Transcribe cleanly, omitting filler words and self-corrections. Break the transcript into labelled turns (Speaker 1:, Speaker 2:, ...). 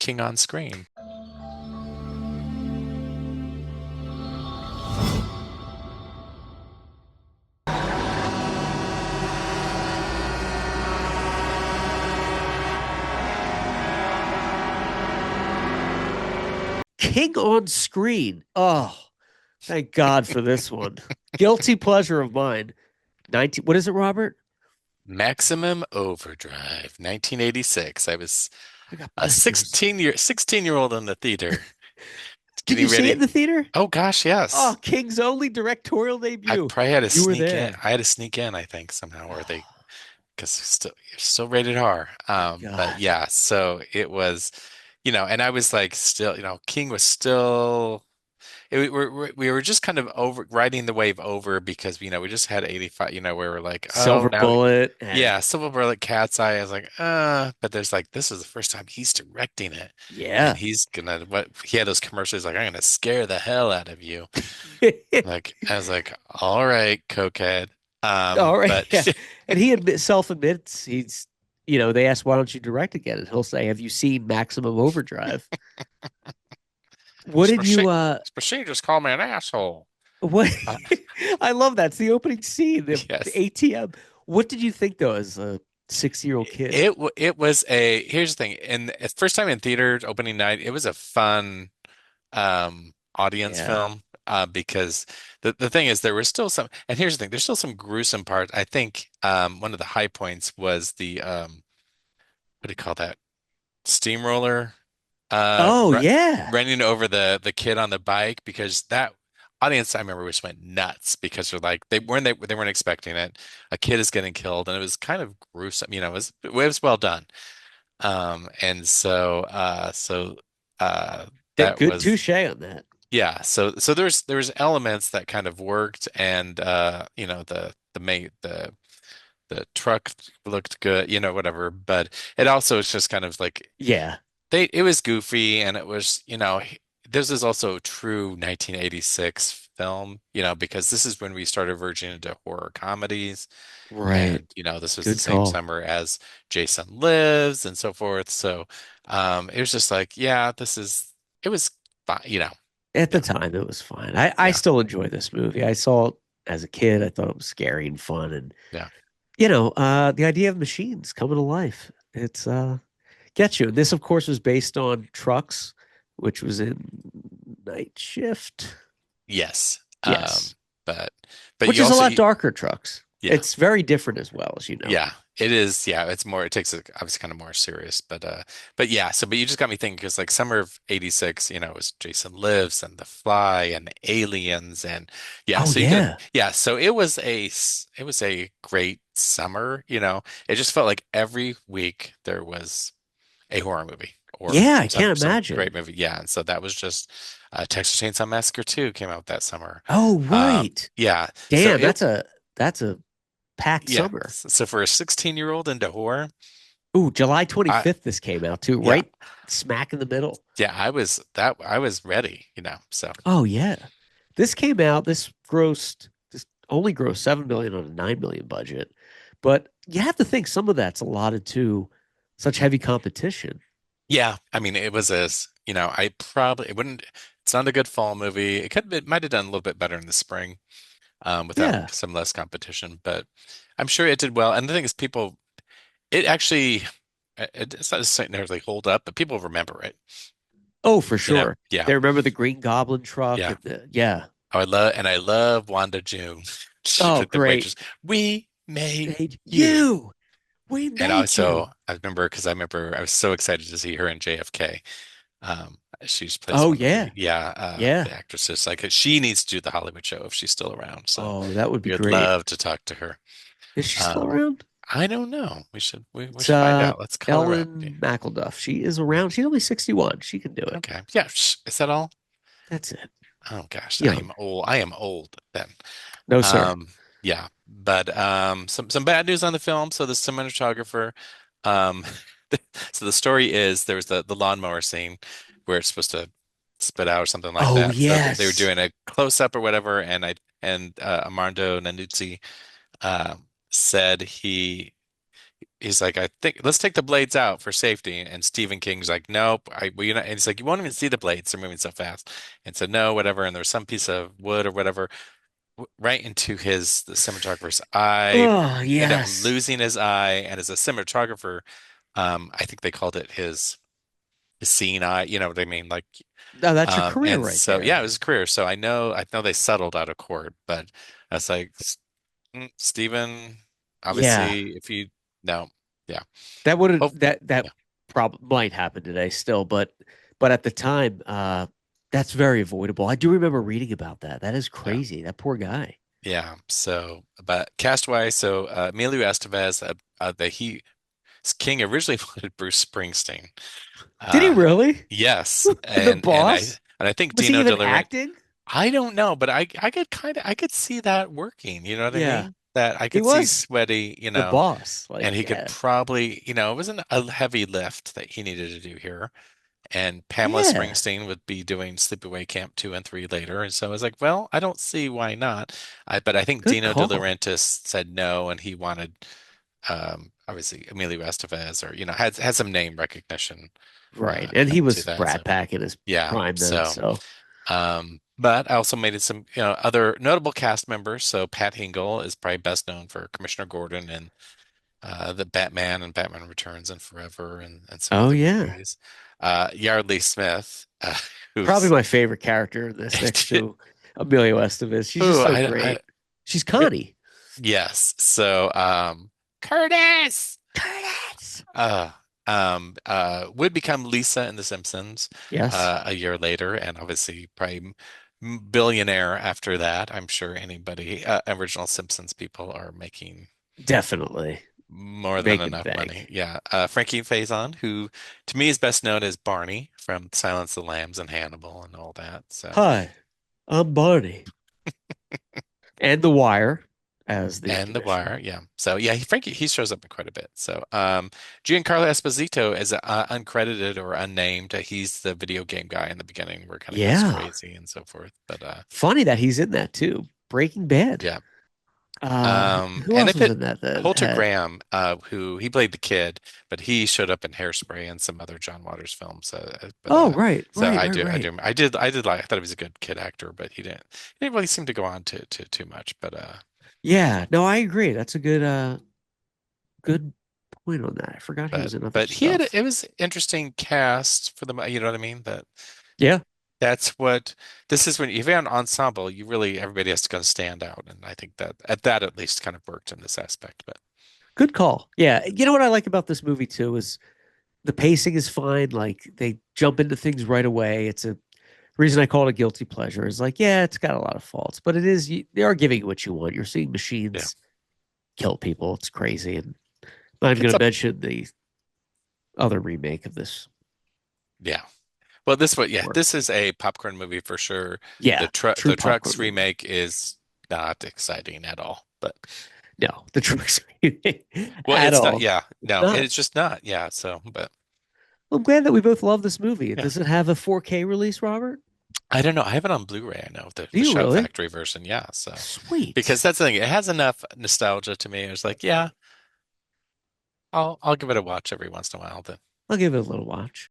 Speaker 1: King on screen.
Speaker 2: King on screen. Oh, thank God for this one. Guilty pleasure of mine. 19, what is it, Robert?
Speaker 1: Maximum Overdrive, 1986. I was
Speaker 2: I got
Speaker 1: a
Speaker 2: blisters.
Speaker 1: 16-year-old in the theater
Speaker 2: Did you
Speaker 1: getting
Speaker 2: see it in
Speaker 1: ready.
Speaker 2: the theater?
Speaker 1: Oh gosh,
Speaker 2: Oh,
Speaker 1: yes.
Speaker 2: King's only directorial
Speaker 1: I
Speaker 2: debut.
Speaker 1: probably had to
Speaker 2: You were
Speaker 1: sneak in.
Speaker 2: there.
Speaker 1: I had to sneak in, I think, somehow, or they
Speaker 2: Oh
Speaker 1: because it's still rated R.
Speaker 2: my
Speaker 1: But
Speaker 2: God.
Speaker 1: yeah, so it was, and I was like still, King was still. We were just kind of over riding the wave over because we just had 85. We were like, oh
Speaker 2: Silver
Speaker 1: now,
Speaker 2: Bullet and
Speaker 1: yeah, Silver Bullet, Cat's Eye. I was like, but there's like this is the first time he's directing it, and
Speaker 2: yeah.
Speaker 1: he's gonna what he had those commercials like I'm gonna scare the hell out of you. Like I was like, all right, cokehead.
Speaker 2: All right.
Speaker 1: But
Speaker 2: Yeah. And he self admits they ask, why don't you direct again? And he'll say, have you seen Maximum Overdrive? What
Speaker 1: this
Speaker 2: did you,
Speaker 1: machine, this machine just called me an asshole.
Speaker 2: what?
Speaker 1: Uh,
Speaker 2: I love that. It's the opening scene, the
Speaker 1: yes.
Speaker 2: ATM. What did you think, though, as a 6-year-old kid?
Speaker 1: It was a here's the thing. And first time in theaters opening night, it was a fun audience
Speaker 2: Yeah.
Speaker 1: film because the thing is there was still some and here's the thing, there's still some gruesome parts. I think one of the high points was the what do you call that? Steamroller
Speaker 2: Oh, yeah.
Speaker 1: running over the kid on the bike because that audience I remember just went nuts because they're like they weren't expecting it. A kid is getting killed and it was kind of gruesome. It was well done. And
Speaker 2: Yeah,
Speaker 1: that
Speaker 2: good
Speaker 1: was
Speaker 2: touche on that.
Speaker 1: yeah. So there's elements that kind of worked and the truck looked good, whatever. But it also is just kind of like
Speaker 2: Yeah.
Speaker 1: it was goofy and it was, this is also a true 1986 film, because this is when we started verging into horror comedies.
Speaker 2: Right.
Speaker 1: And, this was the
Speaker 2: Good
Speaker 1: same
Speaker 2: call.
Speaker 1: summer as Jason Lives and so forth. So it was just like, yeah, it was fine,
Speaker 2: At the
Speaker 1: yeah,
Speaker 2: time, it was fine. I
Speaker 1: yeah,
Speaker 2: still enjoy this movie. I saw it as a kid. I thought it was scary and fun. And,
Speaker 1: yeah.
Speaker 2: the idea of machines coming to life. It's gets you. And this, of course, was based on Trucks, which was in Night Shift.
Speaker 1: Yes.
Speaker 2: Yes,
Speaker 1: But, but
Speaker 2: which
Speaker 1: you
Speaker 2: is a
Speaker 1: also,
Speaker 2: lot darker. Trucks.
Speaker 1: yeah.
Speaker 2: It's very different as well, as you know.
Speaker 1: Yeah, it is. Yeah, it's more, it takes it obviously kind of more serious, but yeah, but you just got me thinking because like summer of 86, it was Jason Lives and The Fly and Aliens and yeah,
Speaker 2: Oh
Speaker 1: so you got,
Speaker 2: yeah,
Speaker 1: yeah, so it was a great summer, it just felt like every week there was a horror movie or
Speaker 2: yeah. I
Speaker 1: some
Speaker 2: can't
Speaker 1: great
Speaker 2: imagine.
Speaker 1: movie. Yeah, and so that was just Texas Chainsaw Massacre 2 came out that summer.
Speaker 2: Oh right.
Speaker 1: Yeah, so
Speaker 2: Damn, that's a packed
Speaker 1: yeah,
Speaker 2: summer.
Speaker 1: so for a 16-year-old into horror.
Speaker 2: Ooh, July
Speaker 1: I
Speaker 2: 25th. This came out too,
Speaker 1: Yeah,
Speaker 2: right smack in the middle.
Speaker 1: yeah, I was ready, so
Speaker 2: Oh yeah. This came out, this only grossed 7 million on a 9 million budget. But you have to think some of that's allotted to such heavy competition.
Speaker 1: yeah, I mean it was I probably it wouldn't it's not a good fall movie. It might have done a little bit better in the spring, without
Speaker 2: Yeah.
Speaker 1: some less competition, but I'm sure it did well. And the thing is it actually it's not necessarily hold up, but people remember it,
Speaker 2: Oh, for sure.
Speaker 1: yeah,
Speaker 2: They remember the Green Goblin truck
Speaker 1: yeah.
Speaker 2: and yeah.
Speaker 1: I love Wanda June.
Speaker 2: Oh,
Speaker 1: The
Speaker 2: great.
Speaker 1: waitress. We made
Speaker 2: Made
Speaker 1: you.
Speaker 2: you. We
Speaker 1: And
Speaker 2: made
Speaker 1: also,
Speaker 2: you.
Speaker 1: I remember I was so excited to see her in JFK. She plays
Speaker 2: Oh
Speaker 1: one of
Speaker 2: yeah.
Speaker 1: the
Speaker 2: Yeah.
Speaker 1: actresses. Like she needs to do the Hollywood show if she's still around. So
Speaker 2: Oh, that would be
Speaker 1: we would
Speaker 2: great.
Speaker 1: love to talk to her.
Speaker 2: Is she still
Speaker 1: Um,
Speaker 2: around?
Speaker 1: I don't know. We
Speaker 2: It's
Speaker 1: should find out. Let's call her up. Yeah.
Speaker 2: Ellen McElduff. She is around. She's only 61. She can do it.
Speaker 1: Okay. Yeah. Is that all?
Speaker 2: That's it.
Speaker 1: Oh gosh, I
Speaker 2: Young.
Speaker 1: am old. I am old then.
Speaker 2: No, sir.
Speaker 1: Yeah, but some bad news on the film. So the cinematographer, um, so the story is there was the lawnmower scene where it's supposed to spit out or something like
Speaker 2: Oh,
Speaker 1: that. So they were
Speaker 2: yes.
Speaker 1: doing a close up or whatever, and Armando Nanuzzi uh, said he's like, I think let's take the blades out for safety. And Stephen King's like, nope. Well, and he's like, you won't even see the blades. They're moving so fast. And so no, whatever. And there's some piece of wood or whatever right into the cinematographer's eye.
Speaker 2: Oh,
Speaker 1: End up
Speaker 2: yes.
Speaker 1: losing his eye. And as a cinematographer, I think they called it his seeing eye. You know what I mean? Like,
Speaker 2: No, that's your career
Speaker 1: and
Speaker 2: right
Speaker 1: so yeah, it
Speaker 2: there.
Speaker 1: was a career. So I know they settled out of court, but I was like, Stephen,
Speaker 2: Yeah.
Speaker 1: obviously, if you no, yeah.
Speaker 2: That would have
Speaker 1: Oh,
Speaker 2: that
Speaker 1: yeah,
Speaker 2: probably might happen today still, but at the time, that's very avoidable. I do remember reading about that. That is
Speaker 1: yeah,
Speaker 2: crazy. That poor guy.
Speaker 1: yeah. So, but cast-wise, so Emilio Estevez, King originally wanted Bruce Springsteen.
Speaker 2: Did he
Speaker 1: Uh,
Speaker 2: really?
Speaker 1: yes,
Speaker 2: The
Speaker 1: and I
Speaker 2: boss?
Speaker 1: and I think
Speaker 2: Was he
Speaker 1: Dino De
Speaker 2: even
Speaker 1: Laurentiis.
Speaker 2: acting?
Speaker 1: I don't know, but I could see that working. You know what I
Speaker 2: Yeah.
Speaker 1: mean? That I
Speaker 2: He
Speaker 1: could see
Speaker 2: was
Speaker 1: sweaty,
Speaker 2: the boss.
Speaker 1: and
Speaker 2: Like,
Speaker 1: he could
Speaker 2: yeah.
Speaker 1: probably, it wasn't a heavy lift that he needed to do here. And Pamela
Speaker 2: Yeah.
Speaker 1: Springsteen would be doing Sleepaway Camp 2 and 3 later. And so I was like, well, I don't see why not. But I think
Speaker 2: Good
Speaker 1: Dino De
Speaker 2: call.
Speaker 1: Laurentiis said no, and he wanted obviously Emilio Estevez or had some name recognition
Speaker 2: Right. And he
Speaker 1: to
Speaker 2: was
Speaker 1: that. So
Speaker 2: Brat Pack in his
Speaker 1: yeah,
Speaker 2: prime then,
Speaker 1: so
Speaker 2: so.
Speaker 1: but I also made it some other notable cast members. So Pat Hingle is probably best known for Commissioner Gordon and the Batman and Batman Returns and Forever and some
Speaker 2: Oh
Speaker 1: other
Speaker 2: yeah.
Speaker 1: movies. Yardley Smith,
Speaker 2: Probably
Speaker 1: who's
Speaker 2: my favorite character in this next to Emilio Estevez. She's just
Speaker 1: oh,
Speaker 2: so
Speaker 1: I
Speaker 2: great. She's Connie.
Speaker 1: yes. So Curtis
Speaker 2: Curtis.
Speaker 1: uh would become Lisa in The Simpsons
Speaker 2: Yes,
Speaker 1: a year later, and obviously probably billionaire after that. I'm sure anybody original Simpsons people are making
Speaker 2: definitely.
Speaker 1: more than
Speaker 2: Making
Speaker 1: enough money.
Speaker 2: bank.
Speaker 1: Yeah. Frankie Faison, who to me is best known as Barney from Silence of the Lambs and Hannibal and all that. So,
Speaker 2: Hi, I'm Barney. And The Wire as the
Speaker 1: and The
Speaker 2: commissioner.
Speaker 1: Wire. Yeah. So, yeah, Frankie, he shows up in quite a bit. So, Giancarlo Esposito is uncredited or unnamed. He's the video game guy in the beginning where it kind of goes
Speaker 2: Yeah.
Speaker 1: crazy and so forth. But,
Speaker 2: Funny that he's in that too. Breaking Bad.
Speaker 1: yeah.
Speaker 2: Who
Speaker 1: And they
Speaker 2: else was
Speaker 1: put
Speaker 2: in that that
Speaker 1: Holter
Speaker 2: had
Speaker 1: Graham, who he played the kid, but he showed up in Hairspray and some other John Waters films.
Speaker 2: Oh, right,
Speaker 1: So
Speaker 2: right, right, right.
Speaker 1: I thought he was a good kid actor, but he didn't really seem to go on to too much. But
Speaker 2: Yeah, no, I agree. That's a good point on that. I forgot he was in other
Speaker 1: but he had
Speaker 2: stuff.
Speaker 1: it was interesting cast for the you know what I mean?
Speaker 2: Yeah,
Speaker 1: That's what this is when if you have an ensemble, you really everybody has to kind of stand out, and I think that at least kind of worked in this aspect. But
Speaker 2: good call. Yeah, you know what I like about this movie too is the pacing is fine. Like they jump into things right away. It's a reason I call it a guilty pleasure. Is like, yeah, it's got a lot of faults, but they are giving you what you want. You're seeing
Speaker 1: yeah,
Speaker 2: machines kill people. It's crazy, and I'm not even
Speaker 1: it's
Speaker 2: going to
Speaker 1: up.
Speaker 2: mention the other remake of this
Speaker 1: Yeah. Well, yeah,
Speaker 2: work.
Speaker 1: this is a popcorn movie for sure.
Speaker 2: Yeah, true
Speaker 1: The
Speaker 2: popcorn
Speaker 1: Trucks
Speaker 2: movie.
Speaker 1: remake is not exciting at all. But
Speaker 2: No, the truck's remake
Speaker 1: well,
Speaker 2: at
Speaker 1: it's not.
Speaker 2: all.
Speaker 1: Yeah,
Speaker 2: It's
Speaker 1: no,
Speaker 2: not.
Speaker 1: it's just not. Yeah. So, but
Speaker 2: I'm glad that we both love this movie.
Speaker 1: yeah,
Speaker 2: Does it have a 4K release, Robert?
Speaker 1: I don't know. I have it on Blu-ray. I know
Speaker 2: Do
Speaker 1: the
Speaker 2: you
Speaker 1: Shout
Speaker 2: really?
Speaker 1: Factory version. Yeah. So because
Speaker 2: Sweet.
Speaker 1: that's the thing, it has enough nostalgia to me. It was like, yeah, I'll give it a watch every once in a while. Then.
Speaker 2: I'll give it a little watch.